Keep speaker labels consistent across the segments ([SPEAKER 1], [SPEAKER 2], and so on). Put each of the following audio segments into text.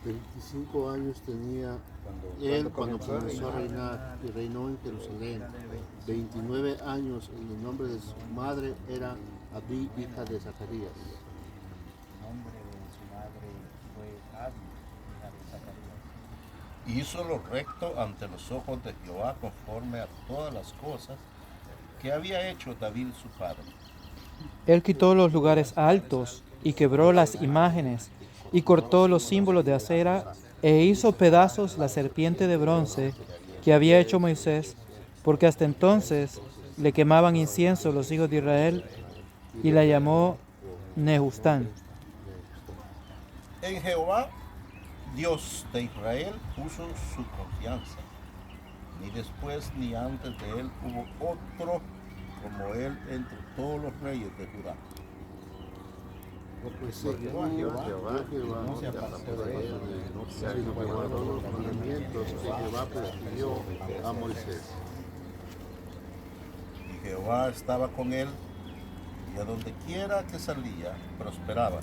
[SPEAKER 1] 25 años tenía él cuando comenzó a reinar y reinó en Jerusalén. 29 años y el nombre de su madre era Abí, hija de Zacarías.
[SPEAKER 2] El nombre de su madre fue Abi, hija de Zacarías.
[SPEAKER 3] Hizo lo recto ante los ojos de Jehová conforme a todas las cosas que había hecho David su padre.
[SPEAKER 4] Él quitó los lugares altos y quebró las imágenes y cortó los símbolos de acera e hizo pedazos la serpiente de bronce que había hecho Moisés, porque hasta entonces le quemaban incienso los hijos de Israel, y la llamó Nehustán.
[SPEAKER 3] En Jehová, Dios de Israel, puso su confianza. Ni después ni antes de él hubo otro como él entre todos los reyes de Judá.
[SPEAKER 1] Porque Jehová, no se apartó de él, sino que guardó los mandamientos que Jehová prescribió a Moisés.
[SPEAKER 3] Y Jehová estaba con él, y a donde quiera que salía, prosperaba.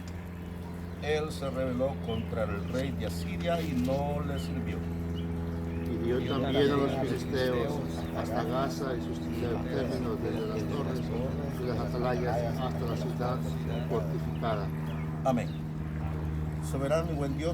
[SPEAKER 3] Él se rebeló contra el rey de Asiria y no le sirvió.
[SPEAKER 1] Y dio también a los filisteos hasta Gaza y sus términos desde las torres y las atalayas hasta la ciudad fortificada.
[SPEAKER 3] Amén. Soberano y buen Dios,